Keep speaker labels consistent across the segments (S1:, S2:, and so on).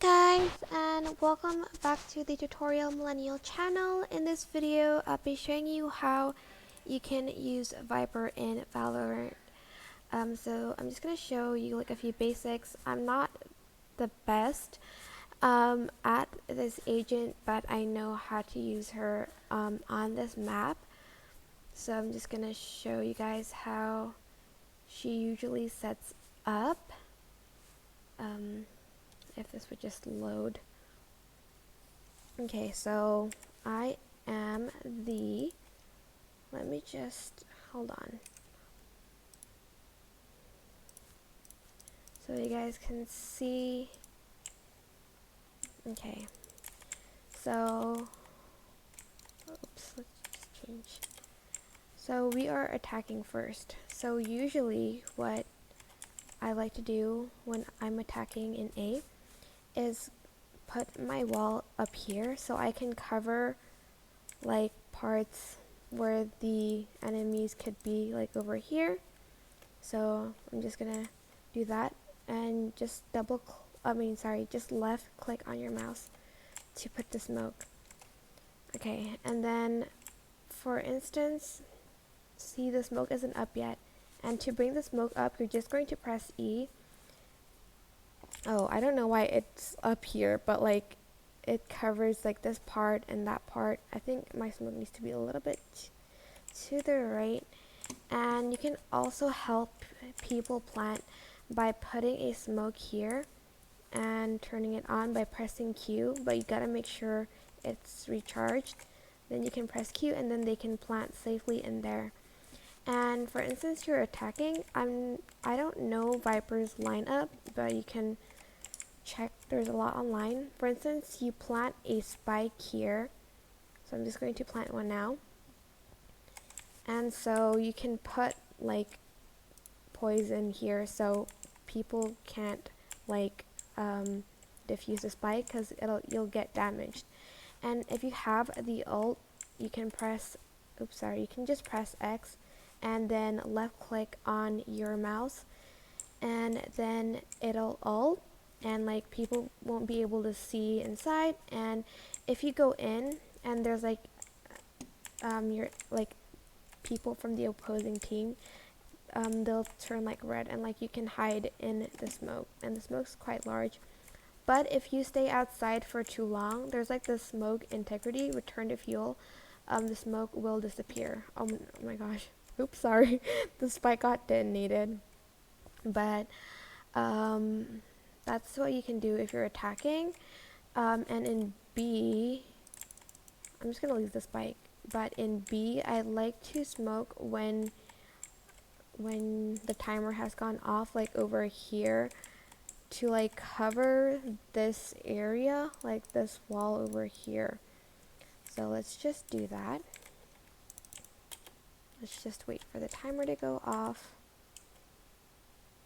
S1: Guys, and welcome back to the Tutorial Millennial channel. In this video, I'll be showing you how you can use Viper in Valorant. So I'm just going to show you like a few basics. I'm not the best at this agent, but I know how to use her on this map. So I'm just going to show you guys how she usually sets up. If this would just load. Okay, so I am let me just, hold on. So you guys can see, okay, so, oops, let's just change. So we are attacking first. So usually what I like to do when I'm attacking in A is put my wall up here so I can cover like parts where the enemies could be, like over here. So I'm just gonna do that and just just left click on your mouse to put the smoke. Okay, and then for instance, see, the smoke isn't up yet, and to bring the smoke up you're just going to press E. Oh, I don't know why it's up here, but like it covers like this part and that part. I think my smoke needs to be a little bit to the right. And you can also help people plant by putting a smoke here and turning it on by pressing Q, but you gotta make sure it's recharged. Then you can press Q and then they can plant safely in there. And for instance, you're attacking, I don't know Viper's lineup, but you can check, there's a lot online. For instance, you plant a spike here, so I'm just going to plant one now. And so you can put like poison here so people can't like defuse the spike because you'll get damaged. And if you have the ult, you can press, you can just press X and then left click on your mouse, and then it'll ult, and like people won't be able to see inside. And if you go in and there's like your like people from the opposing team, they'll turn like red, and like you can hide in the smoke, and the smoke's quite large. But if you stay outside for too long, there's like the smoke integrity, return to fuel, the smoke will disappear. Oh my gosh, oops, sorry. The spike got detonated. But that's what you can do if you're attacking. And in B, I'm just gonna leave the spike, but in B I like to smoke when the timer has gone off, like over here, to like cover this area, like this wall over here. So let's just do that. Let's just wait for the timer to go off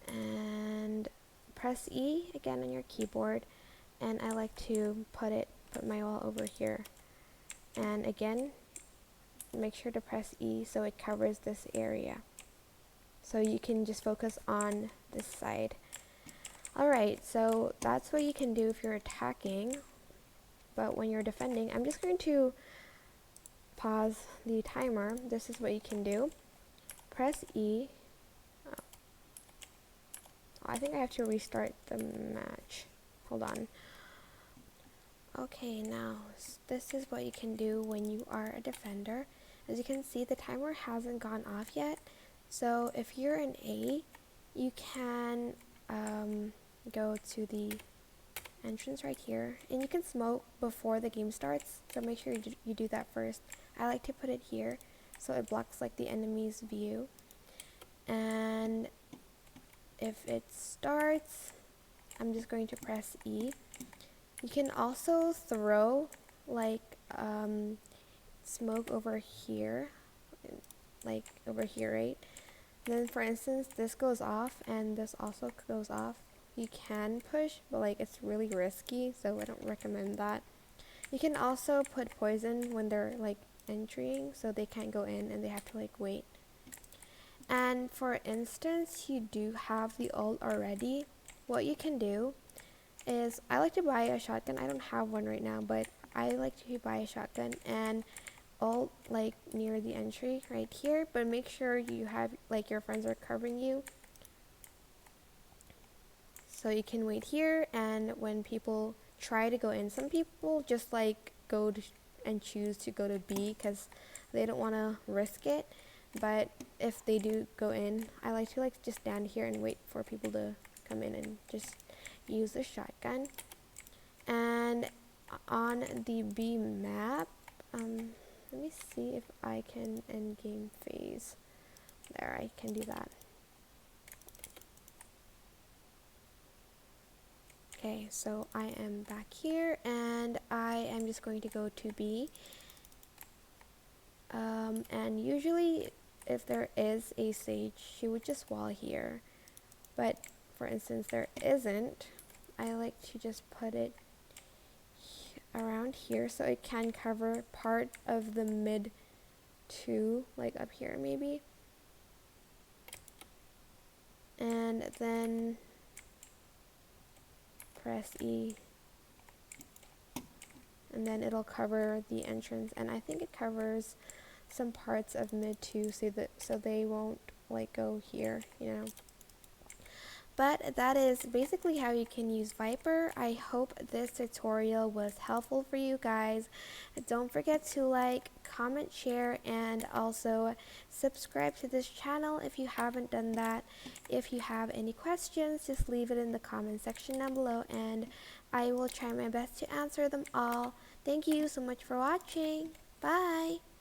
S1: and press E again on your keyboard, and I like to put my wall over here, and again make sure to press E so it covers this area, so you can just focus on this side. Alright, so that's what you can do if you're attacking. But when you're defending, I'm just going to pause the timer. This is what you can do. Press E. Oh, I think I have to restart the match. Hold on. Okay, now this is what you can do when you are a defender. As you can see, the timer hasn't gone off yet. So if you're an A, you can go to the entrance right here, and you can smoke before the game starts, so make sure you do that first. I like to put it here so it blocks like the enemy's view. And if it starts, I'm just going to press E. You can also throw like smoke over here, like over here, right? Then for instance, this goes off and this also goes off. You can push, but like it's really risky, so I don't recommend that. You can also put poison when they're like entering, so they can't go in and they have to like wait. And for instance, you do have the ult already. What you can do is I like to buy a shotgun. I don't have one right now, but I like to buy a shotgun and all like near the entry right here, but make sure you have like your friends are covering you so you can wait here. And when people try to go in, some people just like go to and choose to go to B because they don't want to risk it. But if they do go in, I like to like just stand here and wait for people to come in and just use the shotgun. And on the B map, let me see if I can end game phase. There, I can do that. Okay, so I am back here and I am just going to go to B. And usually if there is a sage, she would just wall here. But for instance, there isn't. I like to just put it around here so it can cover part of the mid two, like up here maybe. And then press E. And then it'll cover the entrance, and I think it covers some parts of mid two so they won't like go here, you know. But that is basically how you can use Viper. I hope this tutorial was helpful for you guys. Don't forget to like, comment, share, and also subscribe to this channel if you haven't done that. If you have any questions, just leave it in the comment section down below and I will try my best to answer them all. Thank you so much for watching. Bye!